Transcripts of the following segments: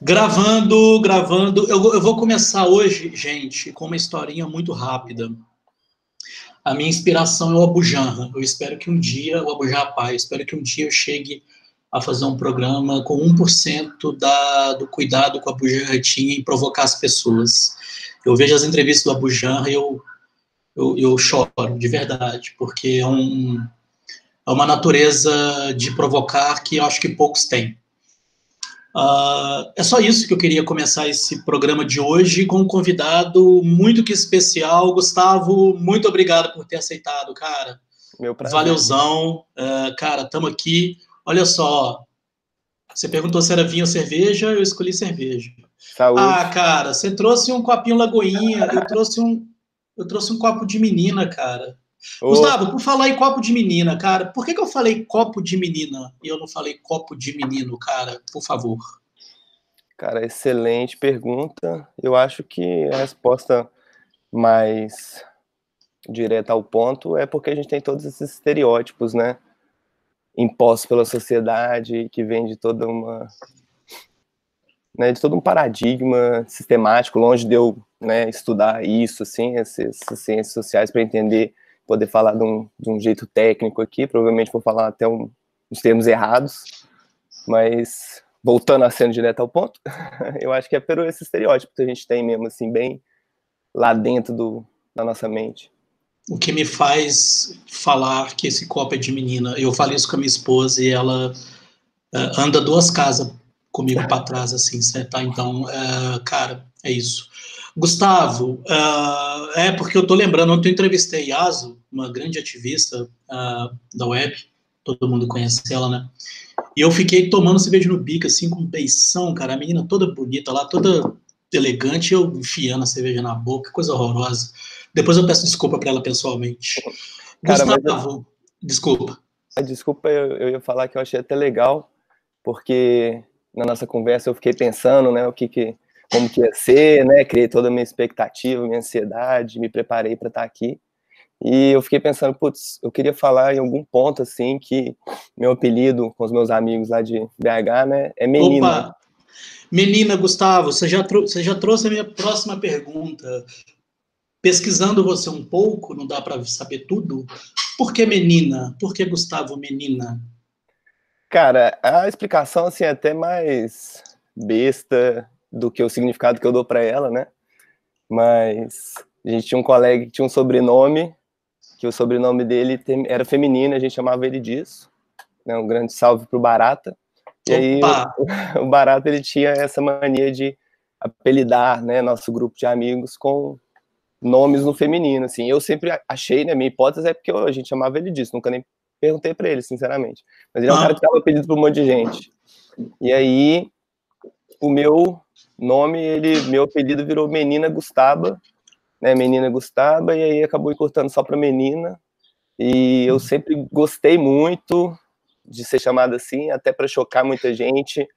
Gravando, gravando. Eu vou começar hoje, gente, com uma historinha muito rápida. A minha inspiração é o Abu Janra. Eu espero que um dia, o Abu Japar, eu espero que um dia eu chegue a fazer um programa com 1% do cuidado que o Abu Janra tinha em provocar as pessoas. Eu vejo as entrevistas do Abu Janra e eu choro, de verdade, porque é uma natureza de provocar que eu acho que poucos têm. É só isso que eu queria começar esse programa de hoje com um convidado muito que especial. Gustavo, muito obrigado por ter aceitado, cara. Meu prazer. Valeuzão. Cara, estamos aqui. Olha só, você perguntou se era vinho ou cerveja, eu escolhi cerveja. Saúde. Cara, você trouxe um copinho Lagoinha, eu trouxe um copo de menina, cara. Ô, Gustavo, por falar em copo de menina, cara, por que eu falei copo de menina e eu não falei copo de menino, cara? Por favor. cara, excelente pergunta. Eu acho que a resposta mais direta ao ponto é porque a gente tem todos esses estereótipos, né? Impostos pela sociedade, que vem de toda uma, né, de todo um paradigma sistemático, longe de eu, né, estudar isso, assim, essas ciências sociais para entender, poder falar de um jeito técnico aqui. Provavelmente vou falar até uns termos errados, mas voltando a sendo direto ao ponto, eu acho que é por esse estereótipo que a gente tem mesmo, assim, bem lá dentro da nossa mente. O que me faz falar que esse copo é de menina. Eu falei isso com a minha esposa e ela anda duas casas comigo para trás, assim, tá? Então, cara, é isso. Gustavo, é porque eu tô lembrando, ontem eu entrevistei a Yasu, uma grande ativista da web, todo mundo conhece ela, né? E eu fiquei tomando cerveja no bico, assim, com um beição, cara, a menina toda bonita lá, toda elegante, eu enfiando a cerveja na boca, coisa horrorosa. Depois eu peço desculpa para ela pessoalmente. Cara, mas Gustavo, desculpa. desculpa, eu ia falar que eu achei até legal, porque na nossa conversa eu fiquei pensando, né, como que ia ser, né, criei toda a minha expectativa, minha ansiedade, me preparei para estar aqui. E eu fiquei pensando, putz, eu queria falar em algum ponto, assim, que meu apelido com os meus amigos lá de BH, né, é Menina. Opa, menina, Gustavo, você já trouxe a minha próxima pergunta. Pesquisando você um pouco, não dá para saber tudo. Por que menina? Por que Gustavo menina? Cara, a explicação, assim, é até mais besta do que o significado que eu dou para ela, né? Mas a gente tinha um colega que tinha um sobrenome, que o sobrenome dele era feminino, a gente chamava ele disso, né? Um grande salve pro Barata. E aí Opa, o Barata, ele tinha essa mania de apelidar, né, nosso grupo de amigos com nomes no feminino, assim. Eu sempre achei, né, minha hipótese é porque a gente chamava ele disso, nunca nem perguntei para ele, sinceramente. Mas ele é um cara que dava apelido para um monte de gente. E aí o meu nome, meu apelido virou Menina Gustaba, né, Menina Gustaba, e aí acabou encurtando só para Menina. E eu sempre gostei muito de ser chamado assim, até para chocar muita gente,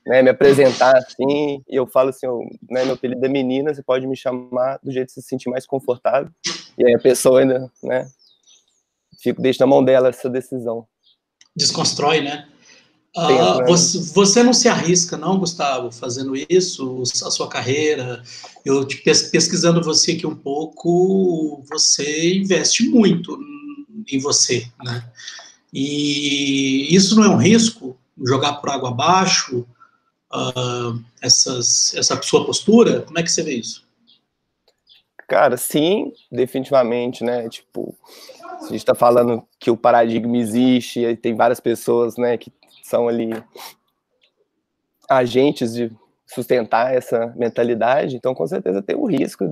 né, me apresentar assim, e eu falo assim, né, meu apelido é Menina, você pode me chamar do jeito que você se sentir mais confortável. E aí a pessoa ainda, né, deixa na mão dela essa decisão. desconstrói, né? Tento, né? Você não se arrisca, não, Gustavo, fazendo isso, a sua carreira. Eu pesquisando você aqui um pouco, você investe muito em você, né? E isso não é um risco? Jogar por água abaixo essa sua postura? Como é que você vê isso? Cara, sim, definitivamente, né? Tipo, a gente está falando que o paradigma existe, e tem várias pessoas, né, que são ali agentes de sustentar essa mentalidade, então com certeza tem o risco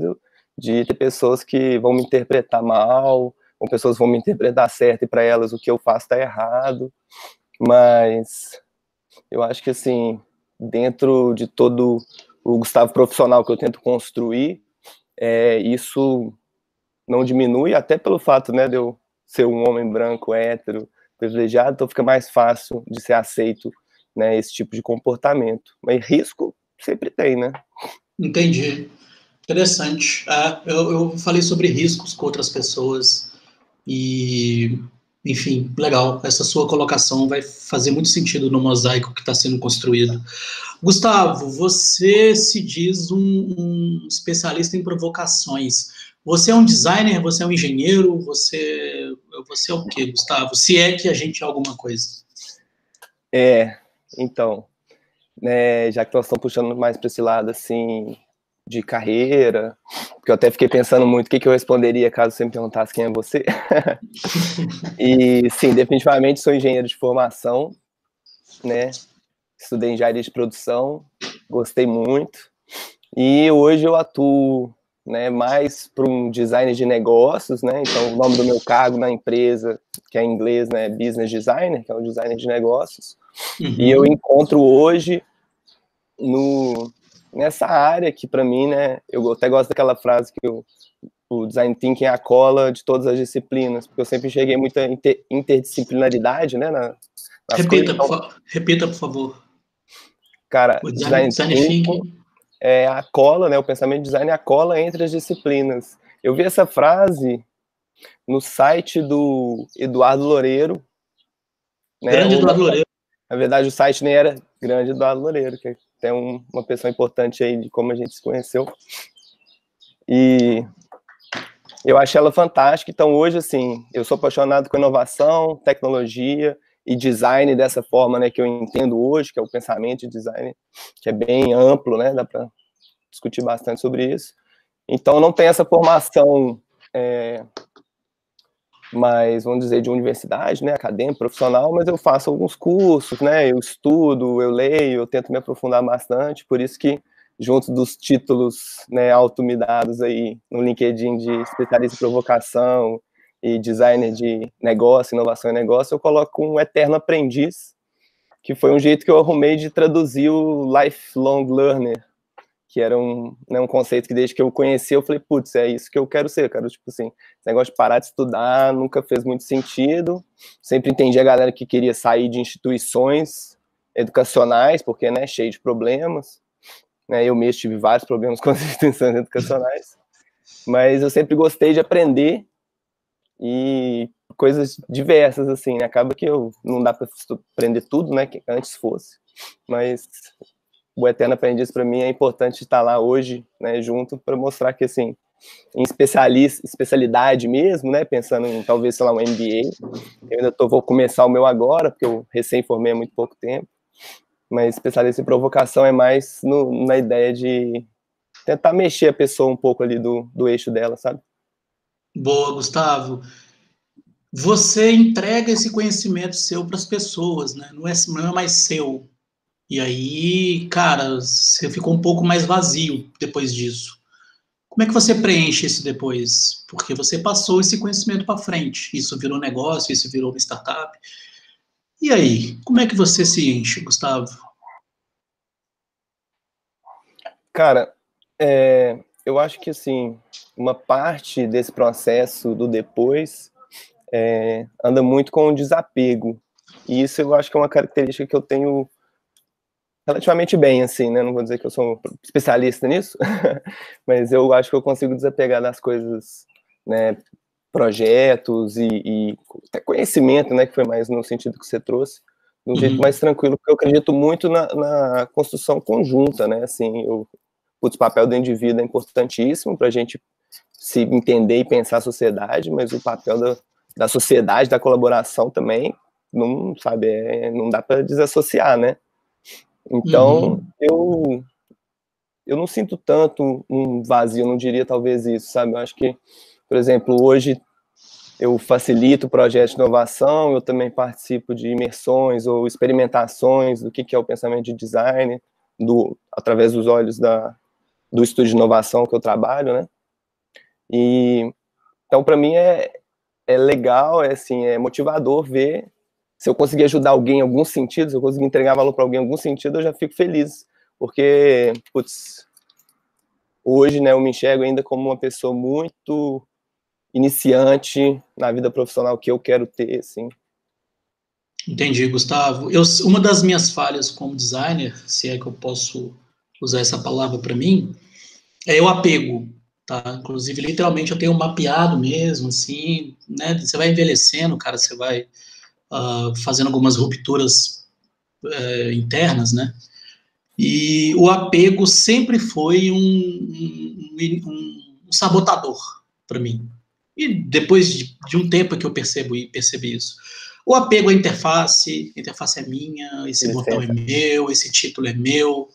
de ter pessoas que vão me interpretar mal, ou pessoas vão me interpretar certo e para elas o que eu faço está errado, mas eu acho que assim, dentro de todo o Gustavo profissional que eu tento construir, isso não diminui, até pelo fato, né, de eu ser um homem branco, hétero, privilegiado, então fica mais fácil de ser aceito, né, esse tipo de comportamento. Mas risco sempre tem, né? Entendi. Interessante. Eu falei sobre riscos com outras pessoas e Enfim, legal. Essa sua colocação vai fazer muito sentido no mosaico que está sendo construído. Gustavo, você se diz um especialista em provocações. Você é um designer? Você é um engenheiro? Você é o quê, Gustavo? Se é que a gente é alguma coisa. Então, né, já que nós estamos puxando mais para esse lado, assim, de carreira, porque eu até fiquei pensando muito o que eu responderia caso você me perguntasse quem é você. E, sim, definitivamente sou engenheiro de formação, né, estudei engenharia de produção, gostei muito, e hoje eu atuo, né, mais para um design de negócios, né, então o nome do meu cargo na empresa, que é em inglês, né, Business Designer, que é um designer de negócios, e eu encontro hoje nessa área que, para mim, né, eu até gosto daquela frase que o design thinking é a cola de todas as disciplinas, porque eu sempre enxerguei muita interdisciplinaridade, né, nas coisas. Repita, por favor. Cara, O design thinking é a cola, né, o pensamento de design é a cola entre as disciplinas. Eu vi essa frase no site do Eduardo Loureiro, né, Grande Eduardo Loureiro. Na verdade, o site nem era Grande Eduardo Loureiro, que é uma pessoa importante aí de como a gente se conheceu. E eu achei ela fantástica. Então, hoje, assim, eu sou apaixonado com inovação, tecnologia e design dessa forma, né, que eu entendo hoje, que é o pensamento de design, que é bem amplo, né, dá para discutir bastante sobre isso. Então, não tem essa formação mais, vamos dizer, de universidade, né, acadêmica, profissional, mas eu faço alguns cursos, né, eu estudo, eu leio, eu tento me aprofundar bastante, por isso que, junto dos títulos, né, auto-me-dados aí no LinkedIn de especialista em provocação e designer de negócio, inovação e negócio, eu coloco um eterno aprendiz, que foi um jeito que eu arrumei de traduzir o lifelong learner, que era um conceito que desde que eu conheci, eu falei, putz, é isso que eu quero ser, cara, tipo assim, esse negócio de parar de estudar nunca fez muito sentido, sempre entendi a galera que queria sair de instituições educacionais, porque, né, cheio de problemas, né, eu mesmo tive vários problemas com as instituições educacionais, mas eu sempre gostei de aprender e coisas diversas, assim, né, acaba que não dá para aprender tudo, né, que antes fosse, mas o Eterno Aprendiz, para mim, é importante estar lá hoje, né, junto, para mostrar que, assim, em especialidade mesmo, né, pensando em, talvez, sei lá, um MBA, eu ainda vou começar o meu agora, porque eu recém-formei há muito pouco tempo, mas especialista em provocação é mais na ideia de tentar mexer a pessoa um pouco ali do eixo dela, sabe? Boa, Gustavo. Você entrega esse conhecimento seu para as pessoas, né? Não é mais seu. E aí, cara, você ficou um pouco mais vazio depois disso. Como é que você preenche isso depois? Porque você passou esse conhecimento para frente. Isso virou negócio, isso virou uma startup. E aí, como é que você se enche, Gustavo? Cara, eu acho que, assim, uma parte desse processo do depois anda muito com o desapego. E isso eu acho que é uma característica que eu tenho relativamente bem, assim, né? Não vou dizer que eu sou um especialista nisso, mas eu acho que eu consigo desapegar das coisas, né? Projetos e até conhecimento, né? Que foi mais no sentido que você trouxe, de um jeito mais tranquilo, porque eu acredito muito na construção conjunta, né? Assim, o papel do indivíduo é importantíssimo para a gente se entender e pensar a sociedade, mas o papel da sociedade, da colaboração também, não, sabe, não dá para desassociar, né? Então, eu não sinto tanto um vazio, eu não diria talvez isso, sabe? Eu acho que, por exemplo, hoje eu facilito projetos de inovação, eu também participo de imersões ou experimentações do que é o pensamento de design, através dos olhos do estúdio de inovação que eu trabalho, né? E então, para mim, é legal, assim, é motivador ver se eu conseguir ajudar alguém em algum sentido, se eu conseguir entregar valor para alguém em algum sentido, eu já fico feliz, porque, putz, hoje, né, eu me enxergo ainda como uma pessoa muito iniciante na vida profissional que eu quero ter, assim. Entendi, Gustavo. Uma das minhas falhas como designer, se é que eu posso usar essa palavra para mim, é o apego. tá? Inclusive, literalmente, eu tenho mapeado mesmo, assim, né? Você vai envelhecendo, cara, você vai fazendo algumas rupturas internas, né? E o apego sempre foi um sabotador para mim. E depois de um tempo que eu percebi isso. O apego à interface, a interface é minha, esse botão é meu, esse título é meu,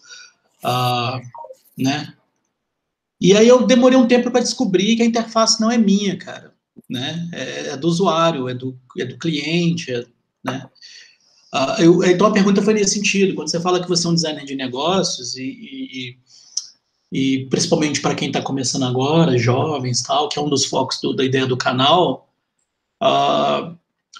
né? E aí eu demorei um tempo para descobrir que a interface não é minha, cara, né? É do usuário, é do cliente, né? Então a pergunta foi nesse sentido. Quando você fala que você é um designer de negócios e principalmente para quem está começando agora, jovens, tal, que é um dos focos da ideia do canal,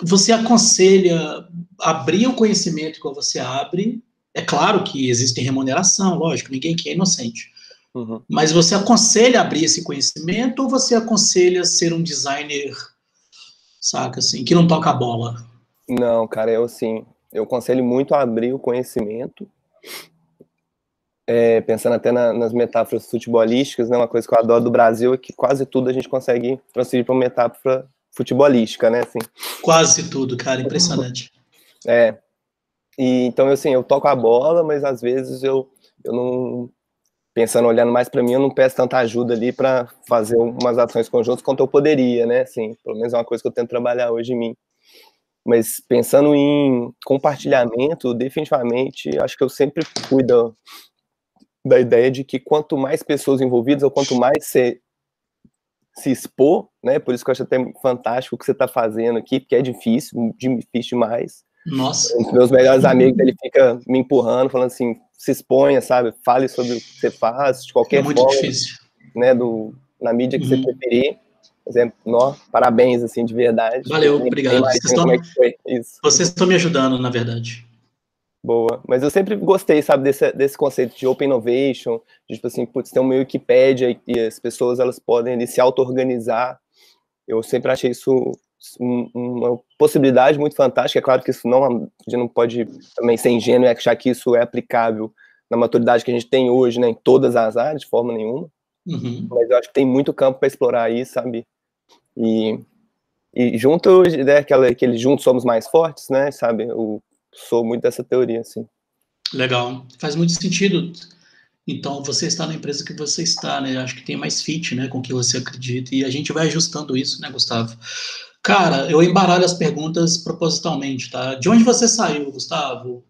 você aconselha abrir o conhecimento que você abre. É claro que existe remuneração, lógico, ninguém aqui é inocente. Uhum. Mas você aconselha abrir esse conhecimento ou você aconselha ser um designer, saca, assim, que não toca a bola? Não, cara, eu aconselho muito a abrir o conhecimento, pensando até nas metáforas futebolísticas, né? Uma coisa que eu adoro do Brasil é que quase tudo a gente consegue transferir para uma metáfora futebolística, né? Assim. Quase tudo, cara, impressionante. E então, assim, eu toco a bola, mas às vezes eu não, pensando, olhando mais para mim, eu não peço tanta ajuda ali para fazer umas ações conjuntas quanto eu poderia, né? Assim, pelo menos é uma coisa que eu tento trabalhar hoje em mim. Mas pensando em compartilhamento, definitivamente, acho que eu sempre fui da ideia de que quanto mais pessoas envolvidas, ou quanto mais você se expor, né? Por isso que eu acho até fantástico o que você está fazendo aqui, porque é difícil demais. Nossa. Um dos meus melhores amigos, ele fica me empurrando, falando assim, se exponha, sabe? Fale sobre o que você faz, de qualquer muito forma, difícil. né? Na mídia que você preferir. Por exemplo, parabéns, assim, de verdade. Valeu, Nem obrigado. imagino como é que foi isso. Vocês estão me ajudando, na verdade. Boa. Mas eu sempre gostei, sabe, desse conceito de Open Innovation, de, tipo assim, putz, tem uma Wikipédia e as pessoas, elas podem ali, se auto-organizar. Eu sempre achei isso uma possibilidade muito fantástica. É claro que isso a gente não pode também ser ingênuo e achar que isso é aplicável na maturidade que a gente tem hoje, né, em todas as áreas, de forma nenhuma. Mas eu acho que tem muito campo para explorar aí, sabe? E junto, né, aquele juntos somos mais fortes, né, sabe? Eu sou muito dessa teoria, assim. Legal. Faz muito sentido. Então, você está na empresa que você está, né? Acho que tem mais fit, né, com o que você acredita. E a gente vai ajustando isso, né, Gustavo? Cara, eu embaralho as perguntas propositalmente, tá? De onde você saiu, Gustavo?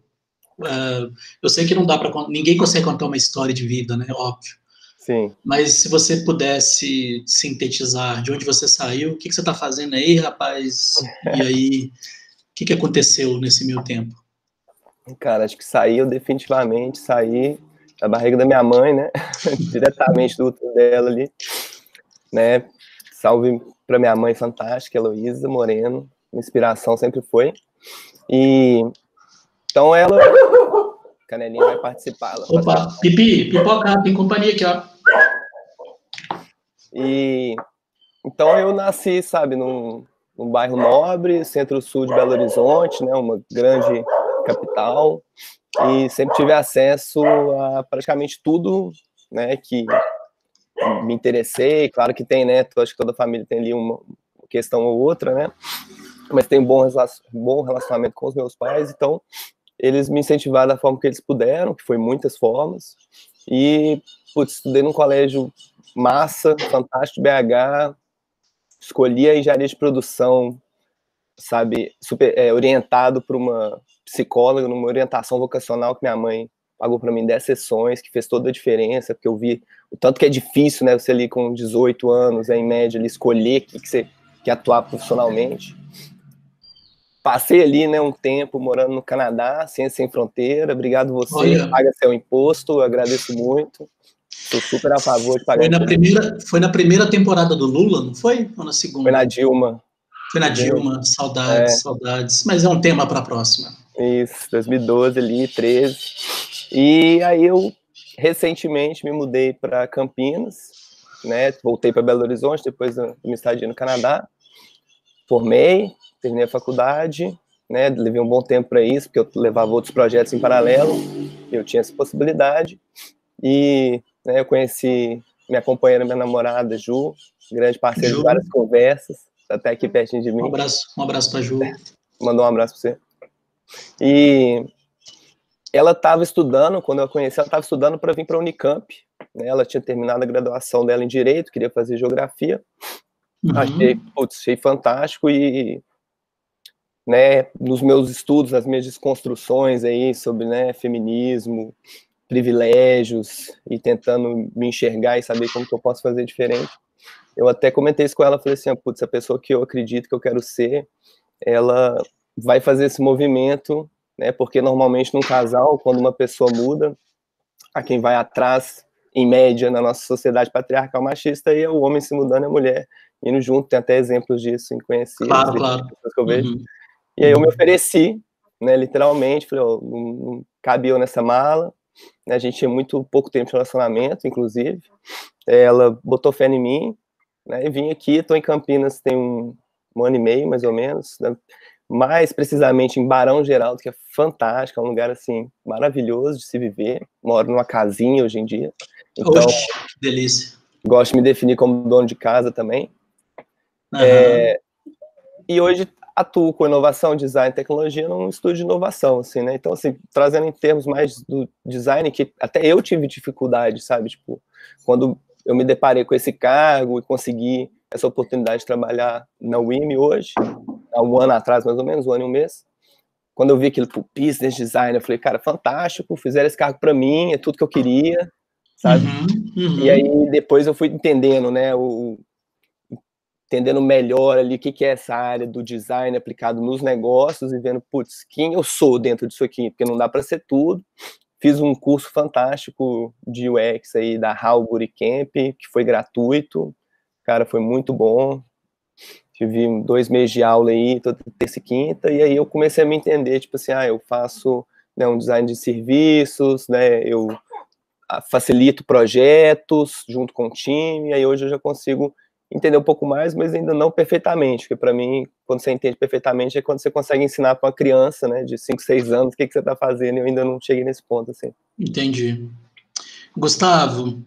Eu sei que não dá para... Ninguém consegue contar uma história de vida, né? Óbvio. Sim. Mas se você pudesse sintetizar de onde você saiu, o que você está fazendo aí, rapaz? E aí, o que aconteceu nesse meio tempo? Cara, acho que definitivamente saí da barriga da minha mãe, né? Diretamente do útero dela ali, né? Salve para minha mãe fantástica, Heloísa Moreno, inspiração sempre foi. E então ela, Canelinha vai participar. Opa, Pipi, pipoca, tem companhia aqui, ó. E então eu nasci, sabe, num bairro nobre, centro-sul de Belo Horizonte, né? Uma grande capital. E sempre tive acesso a praticamente tudo, né, que me interessei. Claro que tem, né, acho que toda família tem ali uma questão ou outra, né, mas tem bom relacionamento com os meus pais, então eles me incentivaram da forma que eles puderam, que foi muitas formas, e, putz, estudei num colégio massa, fantástico, BH, escolhi a engenharia de produção, sabe, orientado por uma psicóloga, numa orientação vocacional que minha mãe pagou para mim 10 sessões, que fez toda a diferença, porque eu vi o tanto que é difícil, né, você ali com 18 anos, em média, ali, escolher que você quer atuar profissionalmente. Passei ali, né, um tempo morando no Canadá, Ciência Sem Fronteira, obrigado você, Olha, paga seu imposto, eu agradeço muito, sou super a favor de pagar imposto. Foi na primeira temporada do Lula, não foi? Ou na segunda? Foi na Dilma. Foi na Dilma, saudades, saudades. Mas é um tema para a próxima. Isso, 2012 ali, 13. E aí eu recentemente me mudei para Campinas, né? Voltei para Belo Horizonte depois da minha estadia no Canadá. Formei, terminei a faculdade, né? Levei um bom tempo para isso, porque eu levava outros projetos em paralelo. Eu tinha essa possibilidade. E, né, eu conheci minha companheira, minha namorada, Ju, grande parceira de várias conversas, até aqui pertinho de mim. Um abraço para Ju. Mandou um abraço para você. E ela estava estudando, quando eu a conheci, ela estava estudando para vir para a Unicamp, né? Ela tinha terminado a graduação dela em Direito, queria fazer Geografia. Achei fantástico e, né, nos meus estudos, nas minhas desconstruções aí sobre, né, feminismo, privilégios e tentando me enxergar e saber como que eu posso fazer diferente. Eu até comentei isso com ela, falei assim, putz, a pessoa que eu acredito que eu quero ser, ela vai fazer esse movimento, né, porque normalmente num casal, quando uma pessoa muda, a quem vai atrás, em média, na nossa sociedade patriarcal machista, aí é o homem se mudando e a mulher indo junto, tem até exemplos disso em conhecidos, claro. pessoas que eu vejo. E aí eu me ofereci, né, literalmente, falei, não cabe eu nessa mala, né, a gente tinha muito pouco tempo de relacionamento, inclusive, ela botou fé em mim, né, e vim aqui, estou em Campinas tem um ano e meio, mais ou menos, né, mais precisamente em Barão Geraldo, que é fantástico, é um lugar, assim, maravilhoso de se viver, moro numa casinha hoje em dia, então, oxe, que delícia. Gosto de me definir como dono de casa também, e hoje atuo com inovação, design e tecnologia num estúdio de inovação, assim, né, então, assim, trazendo em termos mais do design, que até eu tive dificuldade, sabe, tipo, quando eu me deparei com esse cargo e consegui essa oportunidade de trabalhar na WIMI hoje, há um ano atrás, mais ou menos, 1 ano e 1 mês, quando eu vi aquilo, business design, eu falei, cara, fantástico, fizeram esse cargo para mim, é tudo que eu queria, sabe, e aí depois eu fui entendendo, né, entendendo melhor ali o que é essa área do design aplicado nos negócios e vendo, putz, quem eu sou dentro disso aqui, porque não dá para ser tudo. Fiz um curso fantástico de UX aí da HAL Bootcamp, que foi gratuito, cara, foi muito bom. Tive 2 meses de aula aí, toda terça e quinta, e aí eu comecei a me entender, tipo assim, eu faço, né, um design de serviços, né, eu facilito projetos junto com o time, e aí hoje eu já consigo entender um pouco mais, mas ainda não perfeitamente, porque para mim, quando você entende perfeitamente, é quando você consegue ensinar para uma criança, né, de 5, 6 anos, o que você está fazendo, e eu ainda não cheguei nesse ponto, assim. Entendi. Gustavo,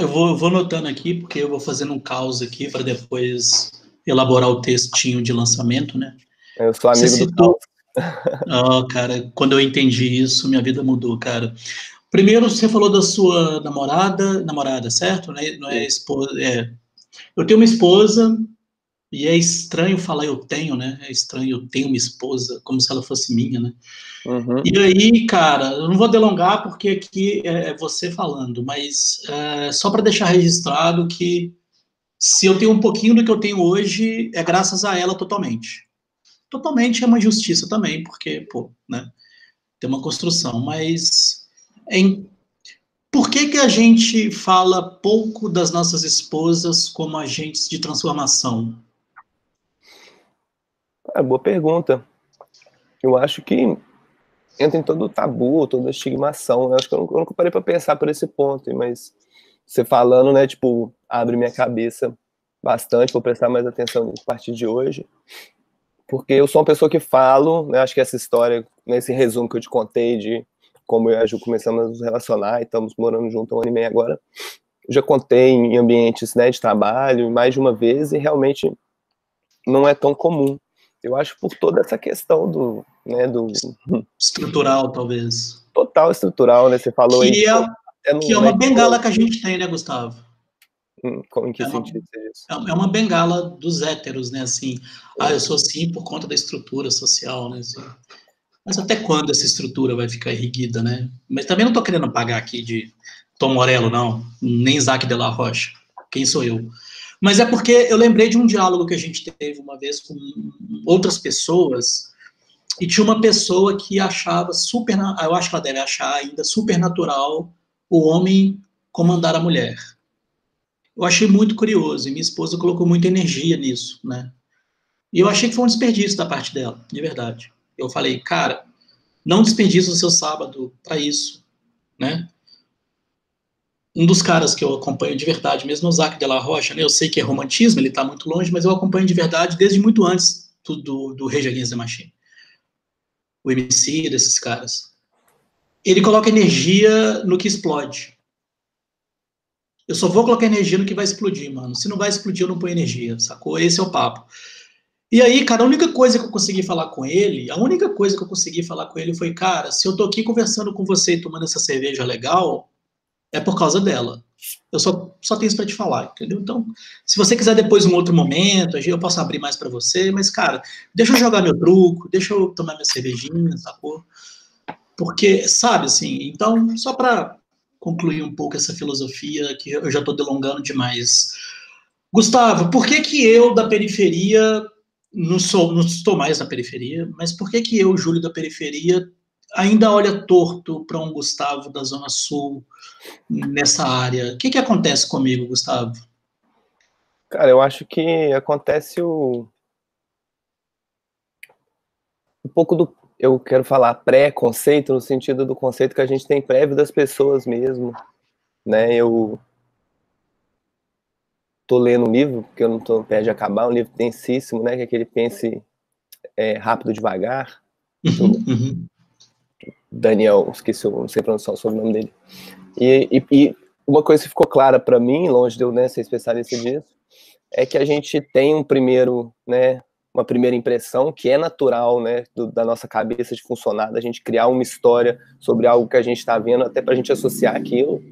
eu vou anotando aqui, porque eu vou fazendo um caos aqui para depois elaborar o textinho de lançamento, né? Eu sou amigo do citou... caos. Cara, quando eu entendi isso, minha vida mudou, cara. Primeiro, você falou da sua namorada, certo? Não é esposa, Eu tenho uma esposa, e é estranho falar eu tenho, né? É estranho eu tenho uma esposa, como se ela fosse minha, né? E aí, cara, eu não vou delongar porque aqui é você falando, mas só para deixar registrado que se eu tenho um pouquinho do que eu tenho hoje, é graças a ela totalmente. Totalmente é uma injustiça também, porque, pô, né? Tem uma construção, mas por que a gente fala pouco das nossas esposas como agentes de transformação? Boa pergunta. Eu acho que entra em todo o tabu, toda a estigmação, né? Acho que eu nunca parei para pensar por esse ponto, mas você falando, né, tipo, abre minha cabeça bastante, vou prestar mais atenção a partir de hoje, porque eu sou uma pessoa que falo, né, acho que essa história, nesse resumo que eu te contei de como eu e a Ju começamos a nos relacionar e estamos morando junto há 1 ano e meio agora, eu já contei em ambientes, né, de trabalho mais de uma vez e realmente não é tão comum. Eu acho por toda essa questão do, né, do... Estrutural, talvez. Total estrutural, né, você falou aí. Que é uma bengala que a gente tem, né, Gustavo? Em que sentido é isso? É uma bengala dos héteros, né, assim, eu sou assim por conta da estrutura social, né, assim. Mas até quando essa estrutura vai ficar erguida, né? Mas também não tô querendo pagar aqui de Tom Morello, não, nem Isaac de la Rocha, quem sou eu? Mas é porque eu lembrei de um diálogo que a gente teve uma vez com outras pessoas, e tinha uma pessoa que achava eu acho que ela deve achar ainda super natural o homem comandar a mulher. Eu achei muito curioso, e minha esposa colocou muita energia nisso, né? E eu achei que foi um desperdício da parte dela, de verdade. Eu falei, cara, não desperdice o seu sábado para isso, né? Um dos caras que eu acompanho de verdade, mesmo o Isaac de la Rocha, né? Eu sei que é romantismo, ele está muito longe, mas eu acompanho de verdade desde muito antes do Rage Against the Machine. O MC desses caras. Ele coloca energia no que explode. Eu só vou colocar energia no que vai explodir, mano. Se não vai explodir, eu não ponho energia, sacou? Esse é o papo. E aí, cara, a única coisa que eu consegui falar com ele, foi, cara, se eu tô aqui conversando com você e tomando essa cerveja legal, é por causa dela. Eu só tenho isso pra te falar, entendeu? Então, se você quiser depois um outro momento, eu posso abrir mais pra você, mas, cara, deixa eu jogar meu truco, deixa eu tomar minha cervejinha, sacou? Porque, sabe, assim, então, só pra concluir um pouco essa filosofia, que eu já tô delongando demais. Gustavo, por que que eu, da periferia, não estou mais na periferia, mas por que que eu, Júlio, da periferia, ainda olha torto para um Gustavo da Zona Sul nessa área? O que que acontece comigo, Gustavo? Cara, eu acho que acontece um pouco do, eu quero falar pré-conceito, no sentido do conceito que a gente tem prévio das pessoas mesmo, né? Eu tô lendo um livro, porque eu não tô perto de acabar, um livro densíssimo, né? Que é aquele Pense Rápido Devagar, do Daniel, esqueci, não sei pronunciar sobre o nome dele. E uma coisa que ficou clara para mim, longe de eu, né, ser especialista disso, é que a gente tem uma primeira impressão que é natural, né, da nossa cabeça de funcionar, da gente criar uma história sobre algo que a gente está vendo, até para a gente associar aquilo.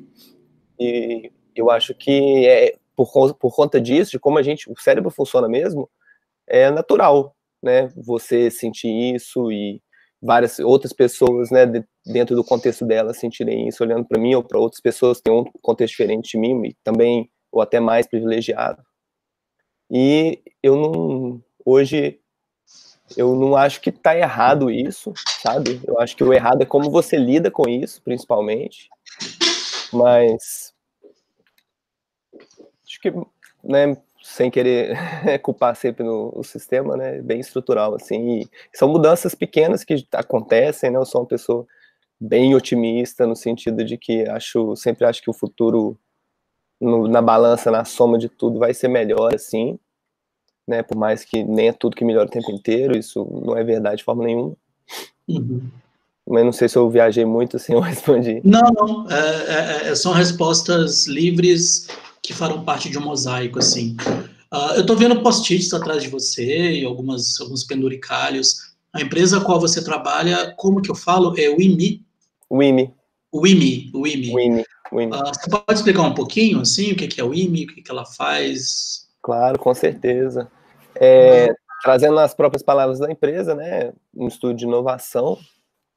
E eu acho que por conta disso, de como o cérebro funciona mesmo, é natural, né, você sentir isso e várias outras pessoas, né, dentro do contexto delas sentirem isso, olhando para mim ou para outras pessoas que têm um contexto diferente de mim, e também, ou até mais privilegiado. E hoje, eu não acho que tá errado isso, sabe? Eu acho que o errado é como você lida com isso, principalmente. Mas acho que, né, sem querer culpar sempre o sistema, né, bem estrutural, assim, e são mudanças pequenas que acontecem, né, eu sou uma pessoa bem otimista, no sentido de que sempre acho que o futuro, na balança, na soma de tudo, vai ser melhor, assim, né, por mais que nem é tudo que melhora o tempo inteiro, isso não é verdade de forma nenhuma. Uhum. Mas não sei se eu viajei muito, assim, eu respondi. Não. São respostas livres que farão parte de um mosaico, assim. Eu estou vendo post-its atrás de você e alguns penduricalhos. A empresa a qual você trabalha, como que eu falo? É o IMI? Wimi. O IMI, o IMI. Wimi. Você pode explicar um pouquinho, assim, o que é o IMI, o que ela faz? Claro, com certeza. Trazendo as próprias palavras da empresa, né, um estudo de inovação,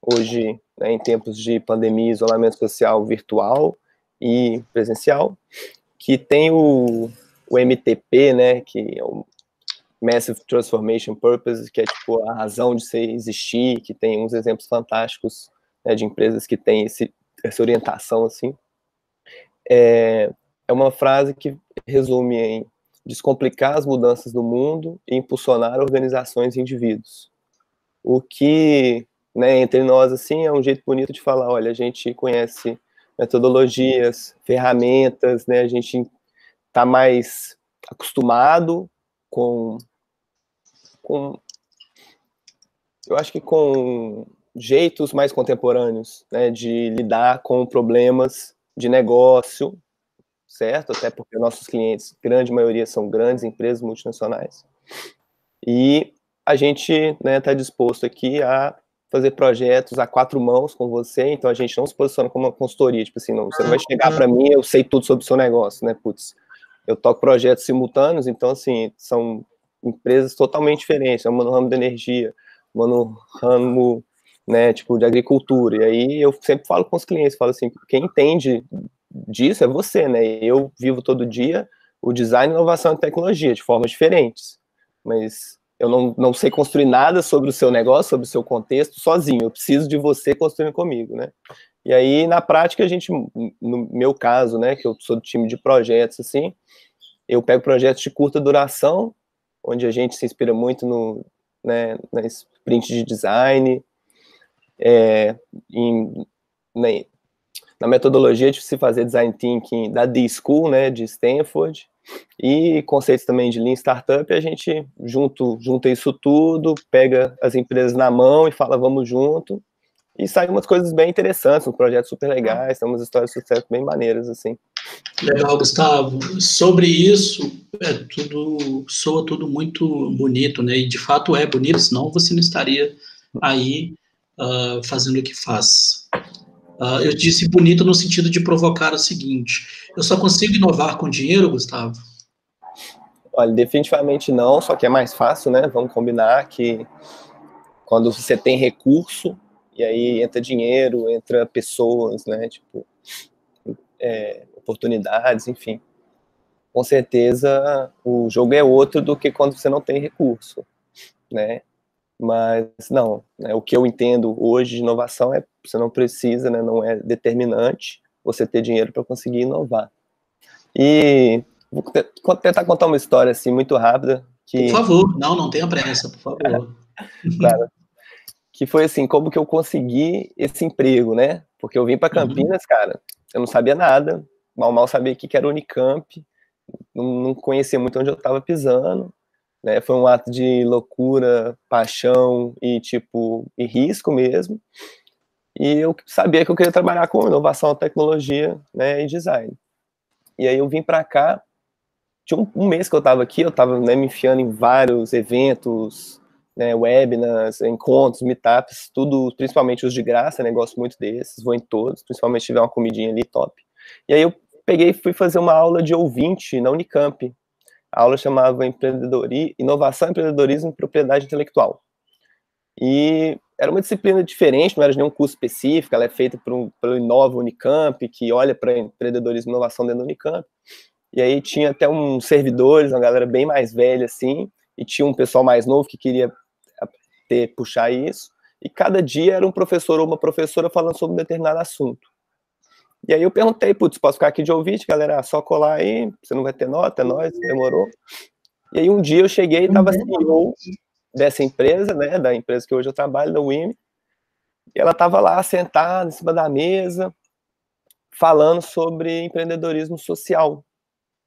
hoje, né, em tempos de pandemia, isolamento social virtual e presencial, que tem o MTP, né, que é o Massive Transformation Purpose, que é tipo a razão de ser existir, que tem uns exemplos fantásticos, né, de empresas que têm essa orientação, assim. É uma frase que resume em descomplicar as mudanças do mundo e impulsionar organizações e indivíduos. O que, né, entre nós, assim, é um jeito bonito de falar, olha, a gente conhece metodologias, ferramentas, né, a gente está mais acostumado com, eu acho que com jeitos mais contemporâneos, né, de lidar com problemas de negócio, certo? Até porque nossos clientes, grande maioria, são grandes empresas multinacionais. E a gente está disposto aqui a fazer projetos a 4 mãos com você, então a gente não se posiciona como uma consultoria, tipo assim, não, você não vai chegar para mim, eu sei tudo sobre o seu negócio, né? Putz, eu toco projetos simultâneos, então, assim, são empresas totalmente diferentes, uma no ramo da energia, uma no ramo, né, tipo, de agricultura, e aí eu sempre falo com os clientes, falo assim, quem entende disso é você, né? Eu vivo todo dia o design, inovação e tecnologia de formas diferentes, mas eu não sei construir nada sobre o seu negócio, sobre o seu contexto sozinho, eu preciso de você construindo comigo, né? E aí, na prática, a gente, no meu caso, né, que eu sou do time de projetos, assim, eu pego projetos de curta duração, onde a gente se inspira muito na sprint de design, na metodologia de se fazer design thinking da D-School, né, de Stanford, e conceitos também de Lean Startup, a gente junta isso tudo, pega as empresas na mão e fala, vamos junto, e saem umas coisas bem interessantes, uns projetos super legais, tem umas histórias de sucesso bem maneiras, assim. Legal, Gustavo. Sobre isso, soa tudo muito bonito, né? E de fato é bonito, senão você não estaria aí fazendo o que faz. Eu disse bonito no sentido de provocar o seguinte: eu só consigo inovar com dinheiro, Gustavo? Olha, definitivamente não, só que é mais fácil, né? Vamos combinar que quando você tem recurso, e aí entra dinheiro, entra pessoas, né? Tipo, oportunidades, enfim. Com certeza o jogo é outro do que quando você não tem recurso, né? Mas não, né, o que eu entendo hoje de inovação é que você não precisa, né, não é determinante você ter dinheiro para conseguir inovar. E vou tentar contar uma história assim muito rápida Por que, favor, não tenha pressa, por favor. claro, que foi assim, como que eu consegui esse emprego, né? Porque eu vim para Campinas, cara, eu não sabia nada, mal sabia o que era Unicamp, não conhecia muito onde eu estava pisando, né? Foi um ato de loucura, paixão e tipo, e risco mesmo. E eu sabia que eu queria trabalhar com inovação, tecnologia, né, e design. E aí eu vim para cá, tinha um mês que eu estava aqui, eu estava, né, me enfiando em vários eventos, né, webinars, encontros, meetups, tudo, principalmente os de graça, né, gosto muito desses, vou em todos, principalmente se tiver uma comidinha ali, top. E aí eu peguei e fui fazer uma aula de ouvinte na Unicamp. A aula chamava Inovação, Empreendedorismo e Propriedade Intelectual. E era uma disciplina diferente, não era de nenhum curso específico, ela é feita pelo Inova Unicamp, que olha para empreendedorismo e inovação dentro da Unicamp. E aí tinha até uns servidores, uma galera bem mais velha, assim, e tinha um pessoal mais novo que queria puxar isso. E cada dia era um professor ou uma professora falando sobre um determinado assunto. E aí eu perguntei, putz, posso ficar aqui de ouvinte, galera? Só colar aí, você não vai ter nota, é nóis, demorou. E aí um dia eu cheguei e estava CEO dessa empresa, né, da empresa que hoje eu trabalho, da WIM, e ela estava lá sentada em cima da mesa, falando sobre empreendedorismo social,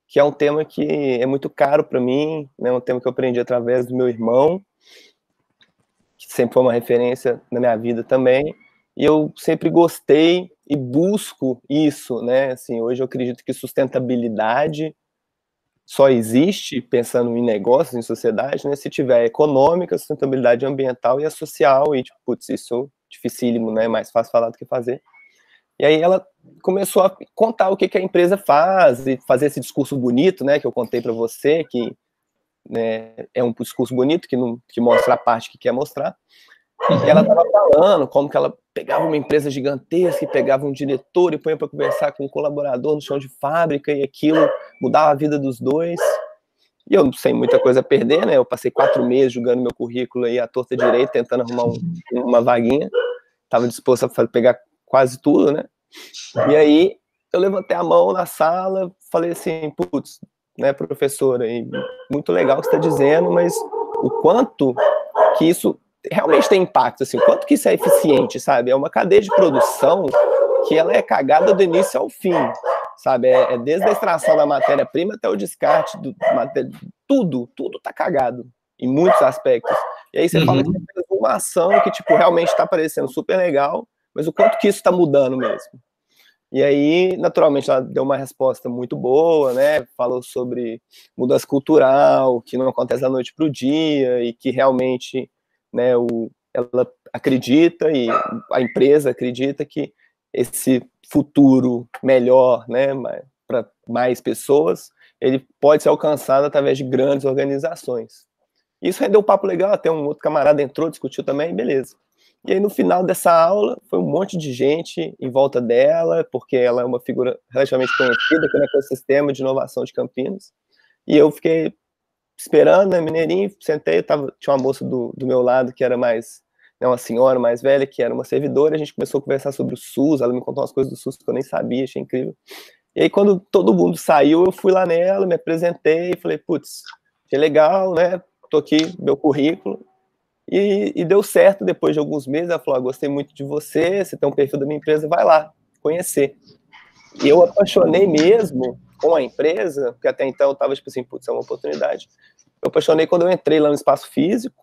que é um tema que é muito caro para mim, né, um tema que eu aprendi através do meu irmão, que sempre foi uma referência na minha vida também, e eu sempre gostei e busco isso, né, assim, hoje eu acredito que sustentabilidade só existe, pensando em negócios, em sociedade, né, se tiver econômica, sustentabilidade ambiental e a social, e, tipo, putz, isso é dificílimo, né, mais fácil falar do que fazer. E aí ela começou a contar o que a empresa faz, e fazer esse discurso bonito, né, que eu contei para você, que, né, é um discurso bonito, que mostra a parte que quer mostrar. E ela estava falando como que ela pegava uma empresa gigantesca e pegava um diretor e põe para conversar com um colaborador no chão de fábrica, e aquilo mudava a vida dos dois. E eu sem muita coisa a perder, né? Eu passei 4 meses jogando meu currículo aí à torta direita, tentando arrumar uma vaguinha. Estava disposto a pegar quase tudo, né? E aí eu levantei a mão na sala, falei assim, putz, né, professora, e muito legal o que você está dizendo, mas o quanto que isso realmente tem impacto, assim, o quanto que isso é eficiente, sabe? É uma cadeia de produção que ela é cagada do início ao fim, sabe? É desde a extração da matéria-prima até o descarte, tudo tá cagado, em muitos aspectos. E aí você fala que você fez uma ação que, tipo, realmente está parecendo super legal, mas o quanto que isso está mudando mesmo. E aí, naturalmente, ela deu uma resposta muito boa, né? Falou sobre mudança cultural, que não acontece da noite para o dia, e que realmente, né, ela acredita, e a empresa acredita que esse futuro melhor, né, para mais pessoas, ele pode ser alcançado através de grandes organizações. Isso rendeu um papo legal, até um outro camarada entrou, discutiu também, beleza. E aí, no final dessa aula, foi um monte de gente em volta dela, porque ela é uma figura relativamente conhecida aqui no ecossistema de inovação de Campinas. E eu fiquei esperando, né, mineirinho, sentei, tinha uma moça do meu lado que era mais, né, uma senhora mais velha, que era uma servidora, a gente começou a conversar sobre o SUS, ela me contou umas coisas do SUS que eu nem sabia, achei incrível. E aí, quando todo mundo saiu, eu fui lá nela, me apresentei, falei, putz, que legal, né, tô aqui, meu currículo. E deu certo depois de alguns meses. Ela falou: gostei muito de você, você tem um perfil da minha empresa, vai lá conhecer. E eu apaixonei mesmo com a empresa, porque até então eu estava tipo assim, putz, é uma oportunidade. Eu apaixonei quando eu entrei lá no espaço físico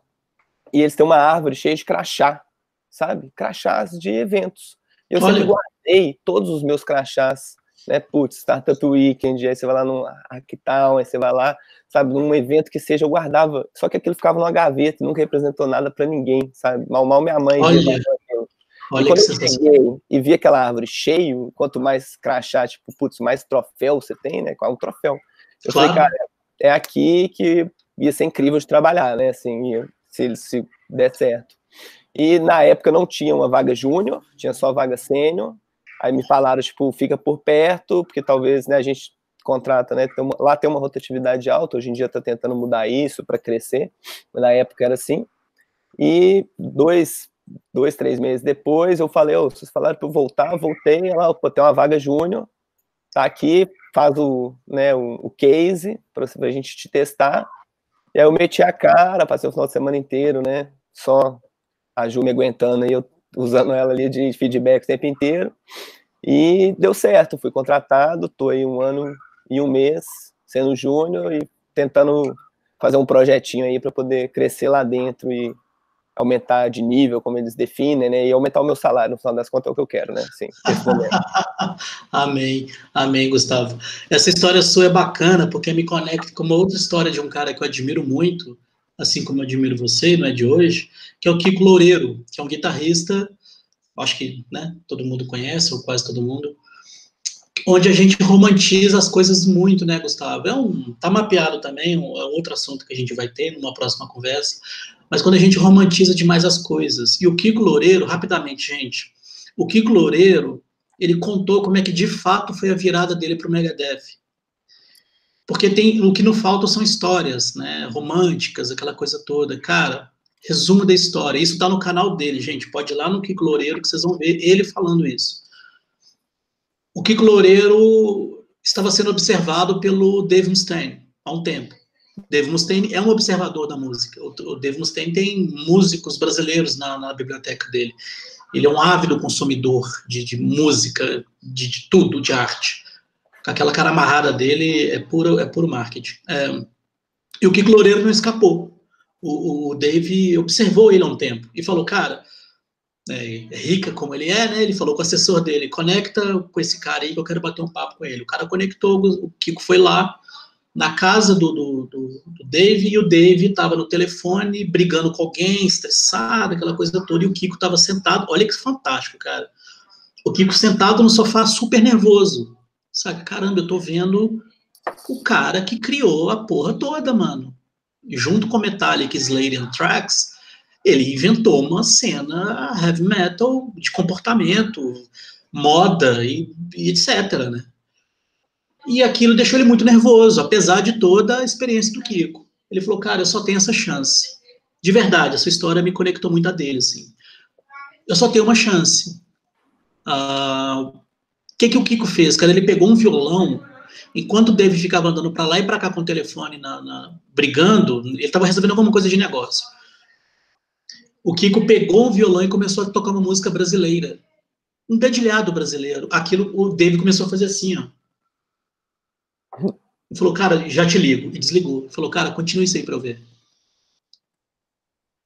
e eles têm uma árvore cheia de crachá, sabe? Crachás de eventos. Eu sempre guardei todos os meus crachás né? Putz, Startup Weekend, aí você vai lá no Hacktown, aí você vai lá, sabe, num evento que seja, eu guardava, só que aquilo ficava numa gaveta, nunca representou nada para ninguém, sabe? Mal, mal minha mãe via Olha, aquilo. E olha que quando eu sensacional. cheguei e vi aquela árvore cheio, quanto mais crachá, tipo, putz, mais troféu você tem, né? Qual é um troféu? Eu falei, cara, Claro. é aqui que ia ser incrível de trabalhar, né? Assim, se der certo. E na época não tinha uma vaga júnior, tinha só vaga sênior. Aí me falaram, tipo, fica por perto, porque talvez, né, a gente contrata, né? Lá tem uma rotatividade alta, hoje em dia está tentando mudar isso para crescer, mas na época era assim. E dois, 3 meses depois, eu falei, oh, vocês falaram para eu voltar, eu voltei, ela, pô, tem uma vaga júnior, tá aqui, faz o, né, o case para a gente te testar. E aí eu meti a cara, passei o final de semana inteiro, né? Só a Ju me aguentando e eu usando ela ali de feedback o tempo inteiro. E deu certo, fui contratado, tô aí 1 ano e 1 mês sendo júnior e tentando fazer um projetinho aí para poder crescer lá dentro e aumentar de nível, como eles definem, né? E aumentar o meu salário, no final das contas é o que eu quero, né? Sim, nesse momento. Amém, amém, Gustavo. Essa história sua é bacana porque me conecta com uma outra história de um cara que eu admiro muito, assim como eu admiro você, não é de hoje, que é o Kiko Loureiro, que é um guitarrista, acho que, né, todo mundo conhece, ou quase todo mundo, onde a gente romantiza as coisas muito, né, Gustavo? Tá mapeado também, é um outro assunto que a gente vai ter numa próxima conversa, mas quando a gente romantiza demais as coisas. E o Kiko Loureiro, rapidamente, gente, o Kiko Loureiro, ele contou como é que de fato foi a virada dele para o Megadeth. Porque o que não falta são histórias, né, românticas, aquela coisa toda. Cara, resumo da história. Isso tá no canal dele, gente. Pode ir lá no Kiko Loureiro que vocês vão ver ele falando isso. O Kiko Loureiro estava sendo observado pelo Dave Mustaine há um tempo. Dave Mustaine é um observador da música. O Dave Mustaine tem músicos brasileiros na biblioteca dele. Ele é um ávido consumidor de música, de tudo, de arte. Aquela cara amarrada dele é puro marketing. E o Kiko Loureiro não escapou. O Dave observou ele há um tempo e falou, cara, rica como ele é, né? Ele falou com o assessor dele, conecta com esse cara aí que eu quero bater um papo com ele. O cara conectou, o Kiko foi lá na casa do Dave e o Dave estava no telefone brigando com alguém, estressado, aquela coisa toda, e o Kiko estava sentado, olha que fantástico, cara. O Kiko sentado no sofá super nervoso. Sabe, caramba, eu tô vendo o cara que criou a porra toda, mano. Junto com Metallica, Slade and Thrax, ele inventou uma cena heavy metal de comportamento, moda e etc, né? E aquilo deixou ele muito nervoso, apesar de toda a experiência do Kiko. Ele falou, cara, eu só tenho essa chance. De verdade, essa história me conectou muito a dele, assim. Eu só tenho uma chance. O que o Kiko fez? Cara, ele pegou um violão, enquanto o Dave ficava andando para lá e para cá com o telefone, brigando, ele estava resolvendo alguma coisa de negócio. O Kiko pegou um violão e começou a tocar uma música brasileira. Um dedilhado brasileiro. Aquilo, o Dave começou a fazer assim, ó. Ele falou, cara, já te ligo. E desligou. Ele falou, cara, continue isso aí pra eu ver.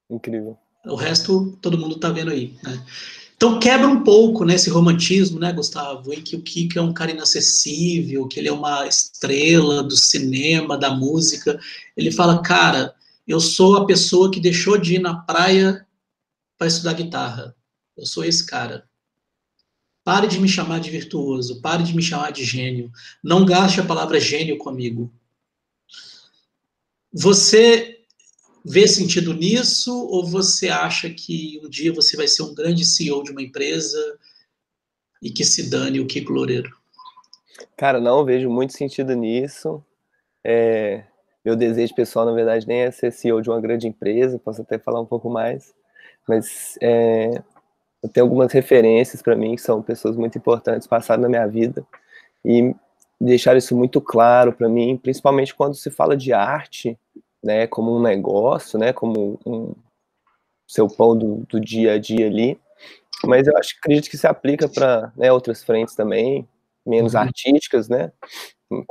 Incrível. O resto, todo mundo tá vendo aí, né? Então quebra um pouco, né, esse romantismo, né, Gustavo, em que o Kiko é um cara inacessível, que ele é uma estrela do cinema, da música. Ele fala, cara, eu sou a pessoa que deixou de ir na praia para estudar guitarra. Eu sou esse cara. Pare de me chamar de virtuoso, pare de me chamar de gênio. Não gaste a palavra gênio comigo. Você vê sentido nisso ou você acha que um dia você vai ser um grande CEO de uma empresa e que se dane o Kiko Loureiro? Cara, não vejo muito sentido nisso. Meu desejo pessoal, na verdade, nem é ser CEO de uma grande empresa, posso até falar um pouco mais, mas eu tenho algumas referências para mim, que são pessoas muito importantes, passaram na minha vida, e deixaram isso muito claro para mim, principalmente quando se fala de arte, né, como um negócio, né, como seu pão do dia a dia ali, mas eu acredito que se aplica para, né, outras frentes também, menos artísticas, né,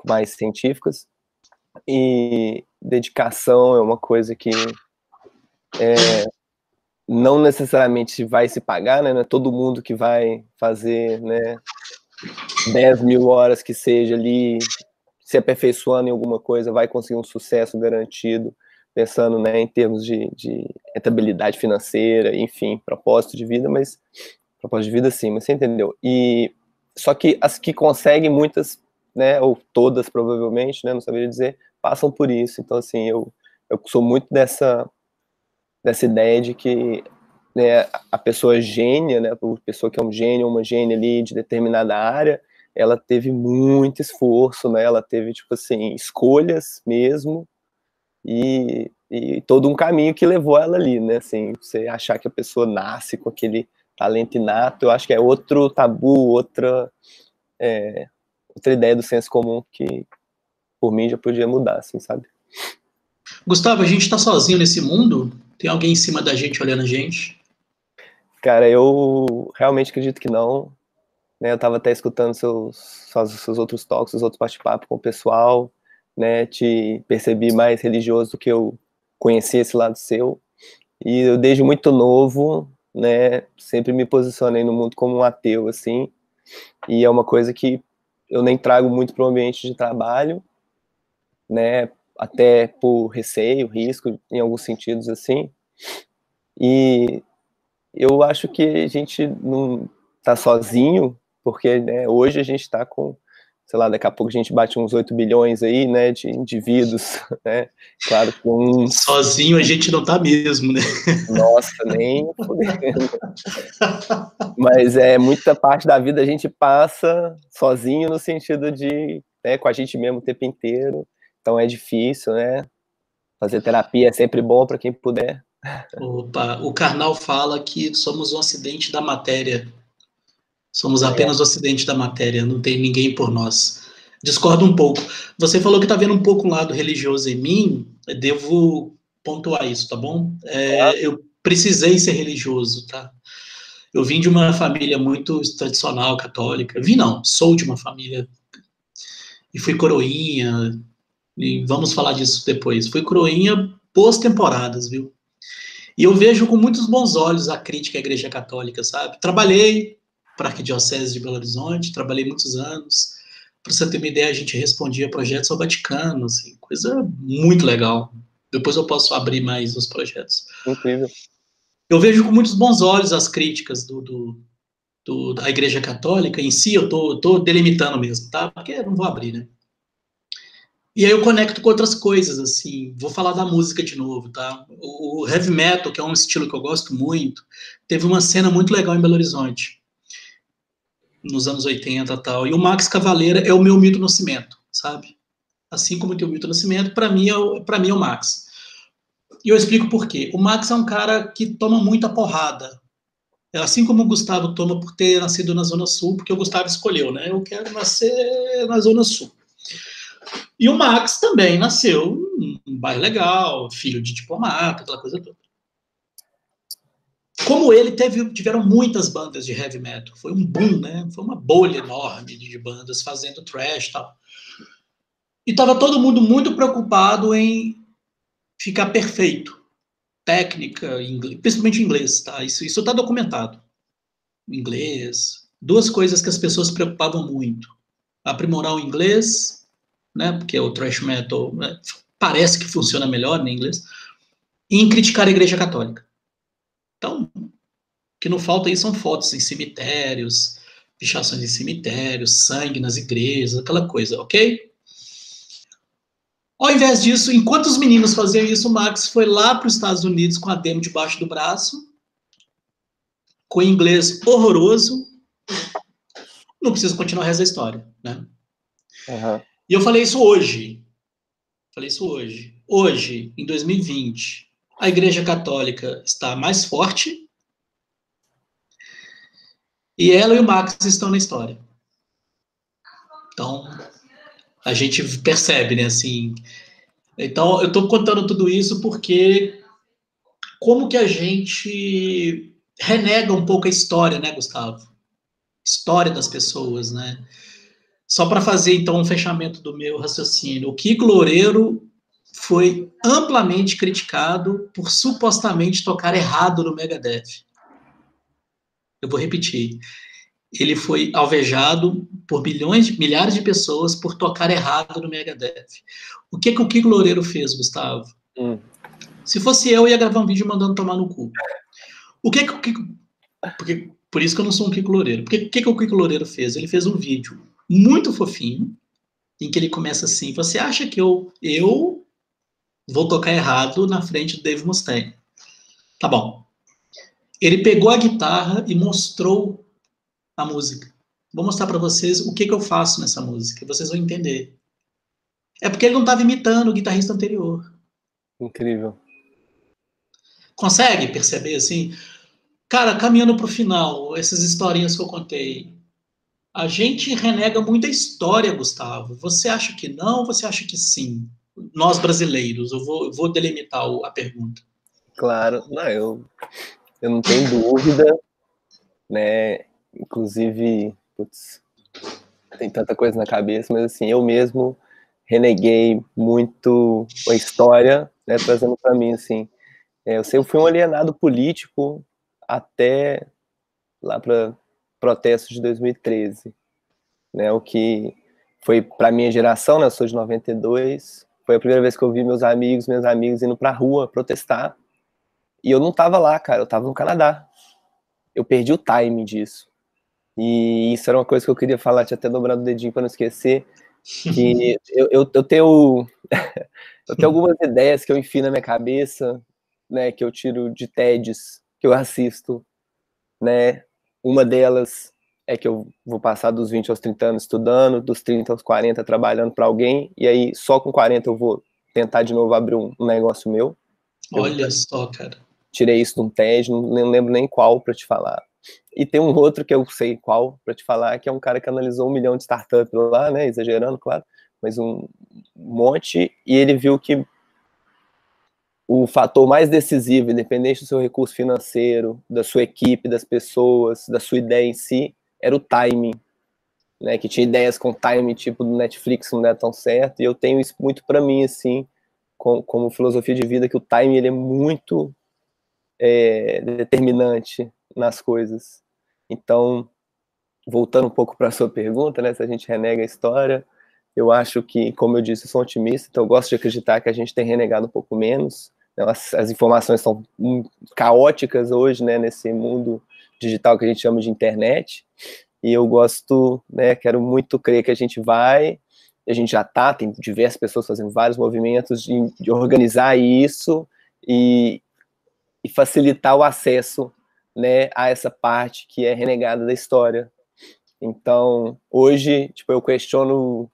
mais científicas, e dedicação é uma coisa que não necessariamente vai se pagar, né, não é todo mundo que vai fazer, né, 10 mil horas que seja ali, se aperfeiçoando em alguma coisa, vai conseguir um sucesso garantido, pensando, né, em termos de rentabilidade financeira, enfim, propósito de vida, mas propósito de vida sim, mas você entendeu. E só que as que conseguem, muitas, né, ou todas provavelmente, né, não saberia dizer, passam por isso. Então, assim, eu sou muito dessa ideia de que, né, a pessoa gênia, né, a pessoa que é um gênio ou uma gênia ali de determinada área, ela teve muito esforço, né, ela teve, tipo assim, escolhas mesmo, e todo um caminho que levou ela ali, né, assim, você achar que a pessoa nasce com aquele talento inato, eu acho que é outro tabu, outra ideia do senso comum que, por mim, já podia mudar, assim, sabe? Gustavo, a gente tá sozinho nesse mundo? Tem alguém em cima da gente olhando a gente? Cara, eu realmente acredito que não, né, eu tava até escutando seus outros talks, seus outros bate-papo com o pessoal, né, te percebi mais religioso do que eu conheci esse lado seu, e eu desde muito novo, né, sempre me posicionei no mundo como um ateu, assim, e é uma coisa que eu nem trago muito para o ambiente de trabalho, né, até por receio, risco, em alguns sentidos, assim, e eu acho que a gente não tá sozinho, porque, né, hoje a gente está com, sei lá, daqui a pouco a gente bate uns 8 bilhões aí, né, de indivíduos, né, claro que uns, Sozinho a gente não tá mesmo, né? nossa, nem fudendo, mas muita parte da vida a gente passa sozinho no sentido de, né, com a gente mesmo o tempo inteiro, então é difícil, né, fazer terapia é sempre bom para quem puder. Opa, o Karnal fala que somos um acidente da matéria. Somos Legal. apenas o acidente da matéria, não tem ninguém por nós. Discordo um pouco. Você falou que está vendo um pouco o lado religioso em mim, eu devo pontuar isso, tá bom? Eu precisei ser religioso, tá? Eu vim de uma família muito tradicional, católica. Vim não, sou de uma família. E fui coroinha, e vamos falar disso depois. Fui coroinha pós-temporadas, viu? E eu vejo com muitos bons olhos a crítica à Igreja Católica, sabe? Trabalhei para a Arquidiocese de Belo Horizonte, trabalhei muitos anos. Para você ter uma ideia, a gente respondia projetos ao Vaticano, assim, coisa muito legal. Depois eu posso abrir mais os projetos. Incrível. Eu vejo com muitos bons olhos as críticas da Igreja Católica em si, eu tô delimitando mesmo, tá? Porque eu não vou abrir, né? E aí eu conecto com outras coisas, assim. Vou falar da música de novo, tá? O heavy metal, que é um estilo que eu gosto muito, teve uma cena muito legal em Belo Horizonte, nos anos 80 e tal. E o Max Cavaleira é o meu Milton Nascimento, sabe? Assim como tem o Milton Nascimento, para mim, pra mim é o Max. E eu explico por quê. O Max é um cara que toma muita porrada. Assim como o Gustavo toma por ter nascido na Zona Sul, porque o Gustavo escolheu, né? Eu quero nascer na Zona Sul. E o Max também nasceu num bairro legal, filho de diplomata, aquela coisa toda. Como ele, tiveram muitas bandas de heavy metal. Foi um boom, né? Foi uma bolha enorme de bandas fazendo thrash e tal. E estava todo mundo muito preocupado em ficar perfeito. Técnica, inglês, principalmente inglês, tá? Isso está documentado. Inglês. Duas coisas que as pessoas se preocupavam muito. Aprimorar o inglês, né? Porque o thrash metal, né, parece que funciona melhor em inglês. E em criticar a Igreja Católica. Então, o que não falta aí são fotos em cemitérios, pichações em cemitérios, sangue nas igrejas, aquela coisa, ok? Ao invés disso, enquanto os meninos faziam isso, o Max foi lá para os Estados Unidos com a demo debaixo do braço, com inglês horroroso. Não preciso continuar o resto da história, né? Uhum. E eu falei isso hoje. Hoje, em 2020, a Igreja Católica está mais forte e ela e o Max estão na história. Então, a gente percebe, né, assim. Então, eu estou contando tudo isso porque como que a gente renega um pouco a história, né, Gustavo? História das pessoas, né? Só para fazer, então, um fechamento do meu raciocínio. O Kiko Loureiro foi amplamente criticado por supostamente tocar errado no Megadeth. Eu vou repetir. ele foi alvejado por milhares de pessoas por tocar errado no Megadeth. O que o Kiko Loureiro fez, Gustavo? Se fosse eu ia gravar um vídeo mandando tomar no cu. O que o Kiko... Por isso que eu não sou um Kiko Loureiro. O que o Kiko Loureiro fez? Ele fez um vídeo muito fofinho, em que ele começa assim, você acha que eu vou tocar errado na frente do Dave Mustaine? Tá bom. Ele pegou a guitarra e mostrou a música. Vou mostrar para vocês o que eu faço nessa música. Vocês vão entender. É porque ele não estava imitando o guitarrista anterior. Incrível. Consegue perceber assim? Cara, caminhando para o final, essas historinhas que eu contei, a gente renega muita história, Gustavo. Você acha que não? Você acha que sim? Nós brasileiros, eu vou delimitar a pergunta. Claro, não, eu não tenho dúvida, né? Inclusive, putz, tem tanta coisa na cabeça, mas assim, eu mesmo reneguei muito a história, né, trazendo para mim, assim, eu sempre fui um alienado político até lá para protestos de 2013, né, o que foi para minha geração, né, eu sou de 92, foi a primeira vez que eu vi meus amigos, minhas amigas indo pra rua protestar, e eu não tava lá, cara, eu tava no Canadá. Eu perdi o time disso. E isso era uma coisa que eu queria falar, tinha até dobrado o dedinho para não esquecer, que eu tenho eu tenho algumas ideias que eu enfio na minha cabeça, né, que eu tiro de TEDs, que eu assisto, né, uma delas é que eu vou passar dos 20 aos 30 anos estudando, dos 30 aos 40 trabalhando para alguém, e aí só com 40 eu vou tentar de novo abrir um negócio meu. Olha só, cara. Tirei isso de um TED, não lembro nem qual para te falar. E tem um outro que eu sei qual para te falar, que é um cara que analisou 1 milhão de startups lá, né, exagerando, claro, mas um monte, e ele viu que o fator mais decisivo, independente do seu recurso financeiro, da sua equipe, das pessoas, da sua ideia em si, era o timing, né, que tinha ideias com timing tipo do Netflix não é tão certo, e eu tenho isso muito para mim, assim, como filosofia de vida, que o timing ele é muito determinante nas coisas. Então, voltando um pouco para a sua pergunta, né, se a gente renega a história, eu acho que, como eu disse, eu sou otimista, então eu gosto de acreditar que a gente tem renegado um pouco menos. As informações estão caóticas hoje, né, nesse mundo digital que a gente chama de internet, e eu gosto, né, quero muito crer que a gente vai, a gente já está, tem diversas pessoas fazendo vários movimentos de organizar isso e facilitar o acesso, né, a essa parte que é renegada da história. Então, hoje, tipo, eu questiono,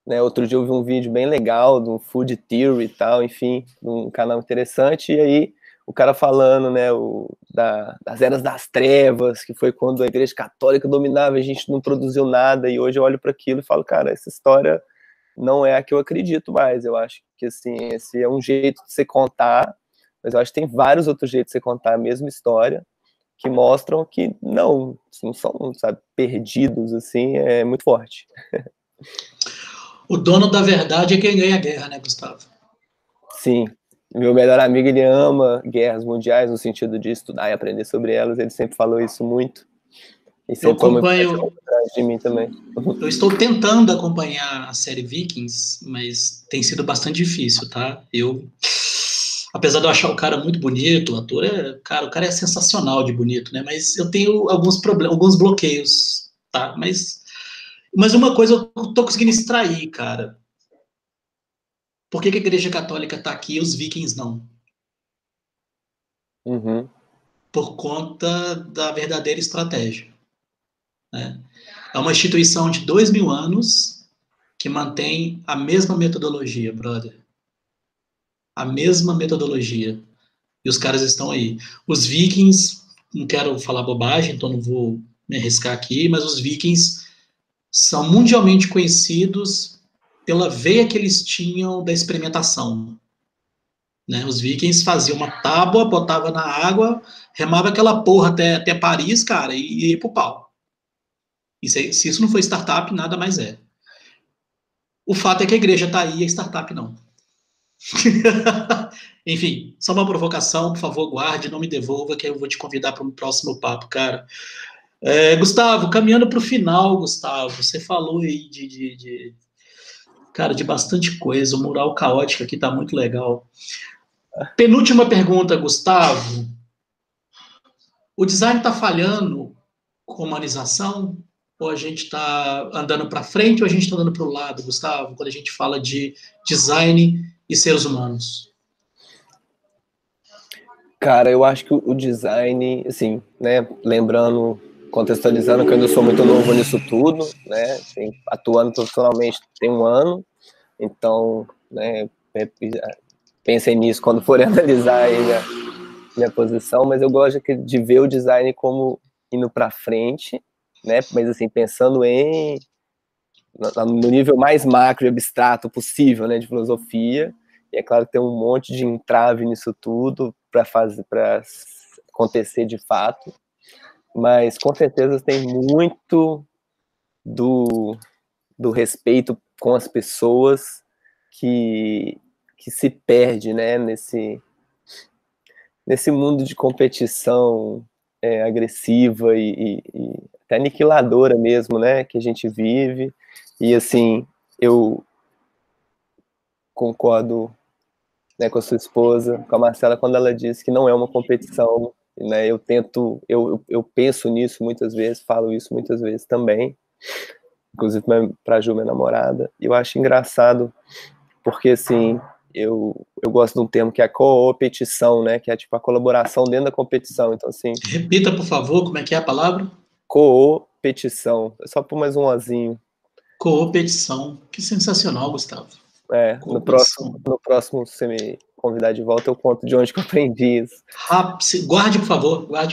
né, outro dia eu vi um vídeo bem legal do Food Theory e tal, enfim, um canal interessante, e aí o cara falando, né, das eras das trevas, que foi quando a Igreja Católica dominava, a gente não produziu nada, e hoje eu olho para aquilo e falo, cara, essa história não é a que eu acredito mais, eu acho que, assim, esse é um jeito de se contar, mas eu acho que tem vários outros jeitos de você contar a mesma história que mostram que não são, sabe, perdidos, assim, é muito forte. O dono da verdade é quem ganha a guerra, né, Gustavo? Sim. Meu melhor amigo, ele ama guerras mundiais, no sentido de estudar e aprender sobre elas, ele sempre falou isso muito. E sempre foi muito atrás de mim também. Eu estou tentando acompanhar a série Vikings, mas tem sido bastante difícil, tá? Apesar de eu achar o cara muito bonito, o ator o cara é sensacional de bonito, né? Mas eu tenho alguns problemas, alguns bloqueios, tá? Mas uma coisa eu tô conseguindo extrair, cara. Por que a Igreja Católica tá aqui e os Vikings não? Uhum. Por conta da verdadeira estratégia, né? É uma instituição de 2000 anos que mantém a mesma metodologia, brother. A mesma metodologia. E os caras estão aí. Os Vikings, não quero falar bobagem, então não vou me arriscar aqui, mas os Vikings são mundialmente conhecidos pela veia que eles tinham da experimentação. Né? Os Vikings faziam uma tábua, botava na água, remava aquela porra até Paris, cara, e ia pro pau. Se isso não for startup, nada mais é. O fato é que a igreja está aí e a startup não. Enfim, só uma provocação, por favor, guarde, não me devolva, que eu vou te convidar para um próximo papo, cara. Gustavo, caminhando para o final, Gustavo, você falou aí cara, de bastante coisa. O mural caótico aqui tá muito legal. Penúltima pergunta, Gustavo. O design está falhando com a humanização? Ou a gente está andando para frente ou a gente está andando para o lado, Gustavo, quando a gente fala de design e seres humanos? Cara, eu acho que o design, assim, né, lembrando, contextualizando que eu ainda sou muito novo nisso tudo, né, assim, atuando profissionalmente tem 1 ano, então, né, pensem nisso quando forem analisar aí minha posição, mas eu gosto de ver o design como indo para frente, né, mas assim, pensando no nível mais macro e abstrato possível, né, de filosofia, e é claro que tem um monte de entrave nisso tudo para acontecer de fato, mas com certeza tem muito do respeito com as pessoas que se perde, né, nesse mundo de competição agressiva e até aniquiladora mesmo, né, que a gente vive. E assim, eu concordo, né, com a sua esposa, com a Marcela, quando ela disse que não é uma competição, né, eu penso nisso muitas vezes, falo isso muitas vezes também, inclusive para a Ju, minha namorada, e eu acho engraçado, porque assim, eu gosto de um termo que é a coopetição, né, que é tipo a colaboração dentro da competição, então assim... Repita, por favor, como é que é a palavra? Coopetição, só por mais um ozinho. Coopetição. Que sensacional, Gustavo. No próximo, se você me convidar de volta, eu conto de onde que eu aprendi isso. Guarde, por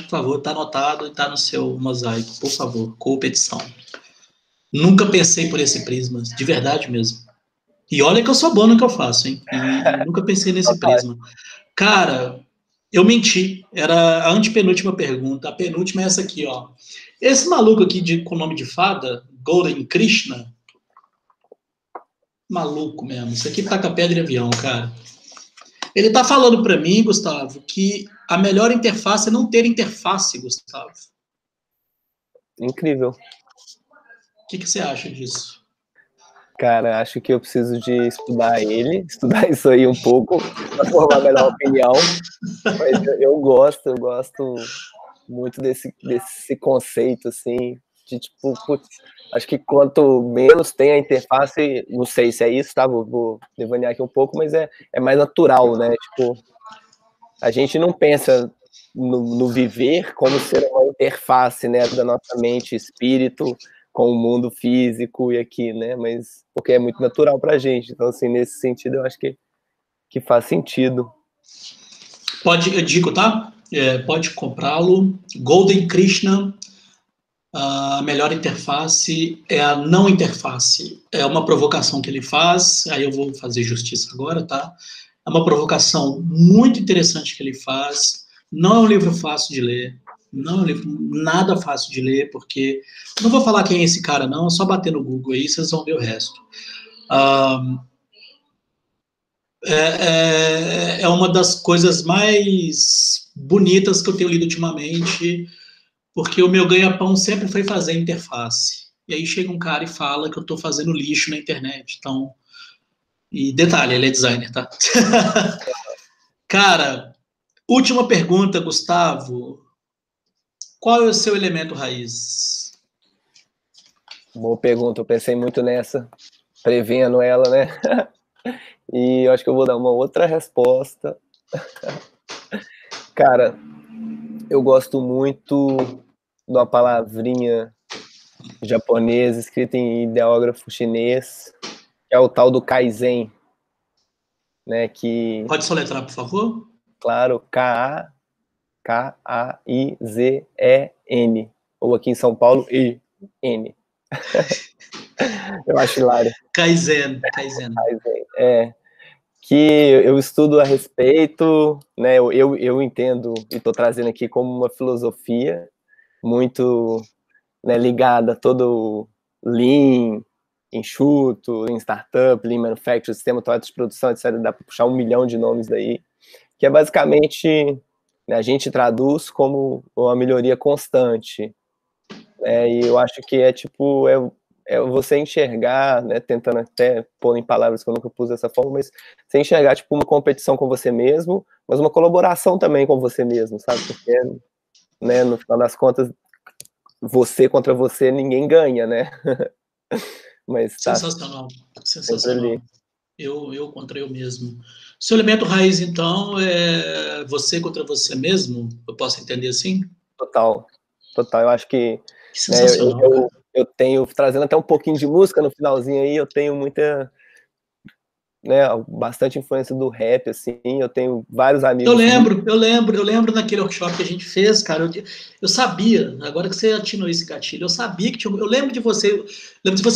favor, tá anotado e tá no seu mosaico, por favor, competição. Nunca pensei por esse prisma, de verdade mesmo. E olha que eu sou bom no que eu faço, hein? E nunca pensei nesse prisma. Cara, eu menti. Era a antepenúltima pergunta. A penúltima é essa aqui, ó. Esse maluco aqui com nome de fada, Golden Krishna, maluco mesmo. Isso aqui taca pedra em avião, cara. Ele tá falando para mim, Gustavo, que a melhor interface é não ter interface, Gustavo. Incrível. O que você acha disso? Cara, acho que eu preciso de estudar isso aí um pouco, para formar a melhor opinião. Mas eu gosto muito desse conceito, assim, de tipo, putz, acho que quanto menos tem a interface, não sei se é isso, tá? Vou devanear aqui um pouco, mas é mais natural, né? Tipo, a gente não pensa no viver como ser uma interface, né, da nossa mente e espírito com o mundo físico e aqui, né, mas porque é muito natural pra gente, então assim, nesse sentido eu acho que faz sentido. Eu digo, tá? Pode comprá-lo. Golden Krishna, a melhor interface é a não interface. É uma provocação que ele faz, aí eu vou fazer justiça agora, tá? É uma provocação muito interessante que ele faz. Não é um livro fácil de ler. Não é um livro nada fácil de ler, porque... Não vou falar quem é esse cara, não. É só bater no Google aí, vocês vão ver o resto. É uma das coisas mais bonitas que eu tenho lido ultimamente, porque o meu ganha-pão sempre foi fazer interface. E aí chega um cara e fala que eu estou fazendo lixo na internet. Então, e detalhe, ele é designer, tá? Cara, última pergunta, Gustavo. Qual é o seu elemento raiz? Boa pergunta, eu pensei muito nessa, prevendo ela, né? E eu acho que eu vou dar uma outra resposta. Cara, eu gosto muito de uma palavrinha japonesa escrita em ideógrafo chinês, que é o tal do Kaizen, né? Que, Pode soletrar, por favor? claro, Kaizen, ou aqui em São Paulo, I-N. Eu acho hilário. Kaizen. Que eu estudo a respeito, né? Eu entendo e estou trazendo aqui como uma filosofia muito, né, ligada a todo Lean, enxuto, Lean Startup, Lean Manufacturing, sistema teórico de produção, etc. Dá para puxar 1 milhão de nomes daí, que é basicamente, né, a gente traduz como uma melhoria constante, E eu acho que é tipo, é você enxergar, né, tentando até pôr em palavras que eu nunca pus dessa forma, mas você enxergar tipo uma competição com você mesmo, mas uma colaboração também com você mesmo, sabe? Porque, né, no final das contas, você contra você, ninguém ganha, né? Mas tá Sensacional, sempre ali. sensacional. Eu contra eu mesmo. Seu elemento raiz, então, é você contra você mesmo? Eu posso entender assim? Total, total. Eu acho que, Que né, sensacional, cara. eu tenho, trazendo até um pouquinho de música no finalzinho aí, eu tenho muita, né, bastante influência do rap, assim, eu tenho vários amigos. Eu lembro naquele workshop que a gente fez, cara. Eu sabia, agora que você atinou esse gatilho, eu sabia que tinha. Eu lembro de você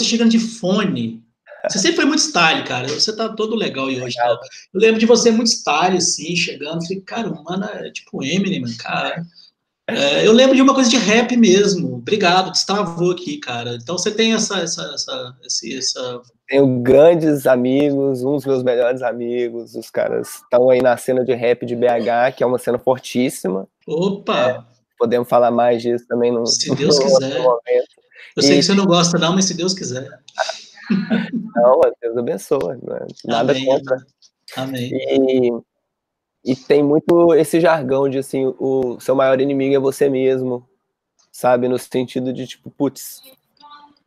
chegando de fone. Você sempre foi muito style, cara. Você tá todo legal aí hoje, tá? Eu lembro de você muito style, assim, chegando. Falei, cara, o mano é tipo Eminem, mano, cara. Eu lembro de uma coisa de rap mesmo. Obrigado, destravou aqui, cara. Então você tem essa. Tenho grandes amigos, uns dos meus melhores amigos, os caras estão aí na cena de rap de BH, que é uma cena fortíssima. Opa! Podemos falar mais disso também no Se Deus outro quiser. momento. Eu sei E que você não gosta, não, mas se Deus quiser. não, Deus abençoe, né? Nada Amém, contra. amém. Amém. E, e tem muito esse jargão de assim, o seu maior inimigo é você mesmo, sabe? No sentido de tipo, putz,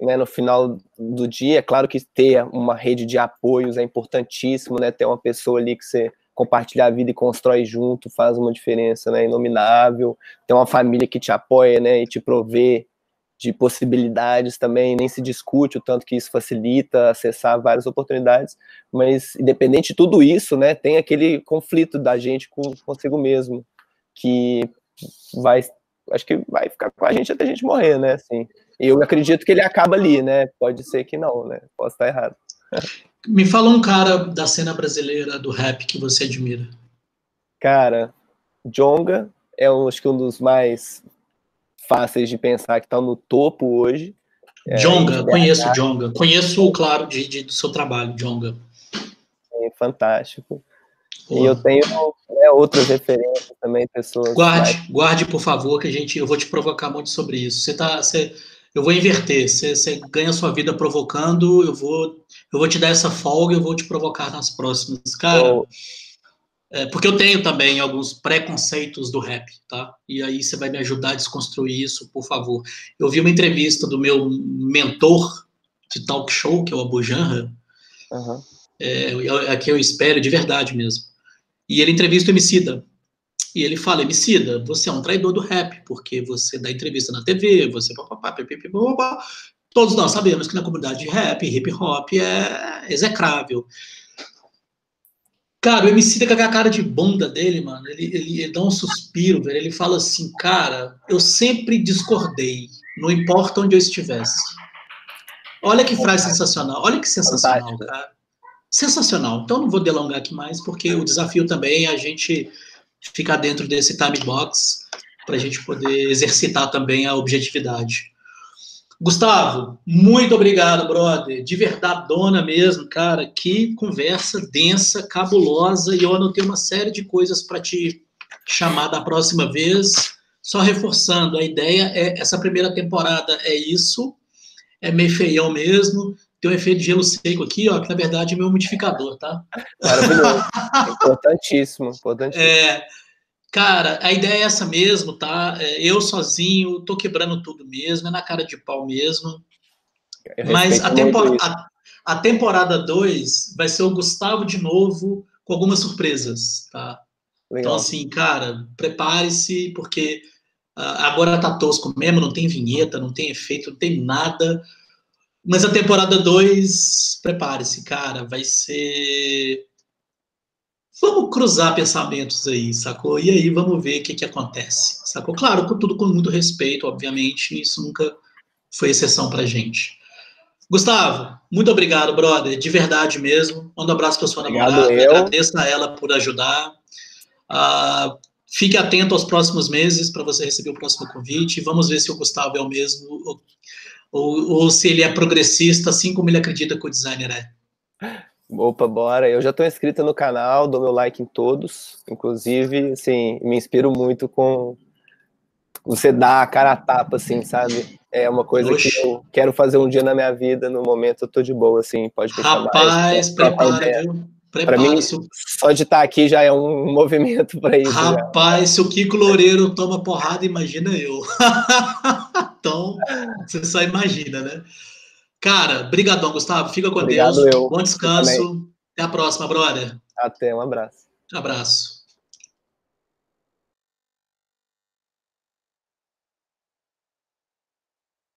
né, no final do dia, é claro que ter uma rede de apoios é importantíssimo, né? Ter uma pessoa ali que você compartilha a vida e constrói junto faz uma diferença, né? Inominável. Ter uma família que te apoia, né? E te provê de possibilidades também, nem se discute o tanto que isso facilita acessar várias oportunidades, mas independente de tudo isso, né? Tem aquele conflito da gente consigo mesmo, que vai, acho que vai ficar com a gente até a gente morrer, né? Assim, eu acredito que ele acaba ali, né? Pode ser que não, né? Posso estar errado. Me fala um cara da cena brasileira do rap que você admira. Cara, Djonga é acho que um dos mais fáceis de pensar que estão no topo hoje. Aí de Djonga, BH, conheço o Djonga. Conheço, claro, do seu trabalho, Djonga. é fantástico. E eu Porra. tenho, né, outras referências também, pessoas mais. Guarde, por favor, que eu vou te provocar muito sobre isso. Eu vou inverter. Você ganha sua vida provocando, eu vou te dar essa folga, eu vou te provocar nas próximas. Cara, Eu, porque eu tenho também alguns preconceitos do rap, tá? E aí você vai me ajudar a desconstruir isso, por favor. Eu vi uma entrevista do meu mentor de talk show, que é o Abu Janra, uhum. a que eu espero de verdade mesmo. E ele entrevista o Emicida. E ele fala, Emicida, você é um traidor do rap, porque você dá entrevista na TV, você papapá, pipipipopopó. Todos nós sabemos que na comunidade de rap, hip hop é execrável. Cara, o Emicida com a cara de bunda dele, mano, ele dá um suspiro, velho. Ele fala assim, cara, eu sempre discordei, não importa onde eu estivesse. Olha que frase sensacional, olha que sensacional, Fantástico. cara. Sensacional. Então não vou delongar aqui mais, porque o desafio também é a gente ficar dentro desse time box para a gente poder exercitar também a objetividade. Gustavo, muito obrigado, brother. De verdade, dona mesmo, cara. Que conversa densa, cabulosa. E eu anotei uma série de coisas para te chamar da próxima vez. Só reforçando, a ideia é essa primeira temporada é isso, é meio feião mesmo. Tem um efeito de gelo seco aqui, ó, que na verdade é meu umidificador, tá? Maravilhoso. Importantíssimo, importantíssimo. Cara, a ideia é essa mesmo, tá? Eu sozinho, tô quebrando tudo mesmo, é na cara de pau mesmo. Eu Mas respeito muito isso. a temporada 2 vai ser o Gustavo de novo, com algumas surpresas, tá? Então, Legal. assim, cara, prepare-se, porque agora tá tosco mesmo, não tem vinheta, não tem efeito, não tem nada. Mas a temporada 2, prepare-se, cara, vai ser. Vamos cruzar pensamentos aí, sacou? E aí vamos ver o que acontece, sacou? Claro, tudo com muito respeito, obviamente, isso nunca foi exceção pra gente. Gustavo, muito obrigado, brother, de verdade mesmo. Manda um abraço para sua Obrigado namorada, eu. agradeça a ela por ajudar. Fique atento aos próximos meses para você receber o próximo convite. Vamos ver se o Gustavo é o mesmo ou se ele é progressista, assim como ele acredita que o designer é. Opa, bora. Eu já estou inscrito no canal, dou meu like em todos. Inclusive, assim, me inspiro muito com você dar a cara a tapa, assim, sabe? É uma coisa que eu quero fazer um dia na minha vida. No momento eu tô de boa, assim, pode me chamar. Rapaz, prepara, viu? Para mim, Prepara. só de estar aqui já é um movimento para isso. Rapaz, se o Kiko Loureiro toma porrada, imagina eu. Então, você só imagina, né? Cara, brigadão, Gustavo. Fica com Obrigado, Deus. eu. Bom Você também. descanso. Até a próxima, brother. Até, um abraço. Abraço.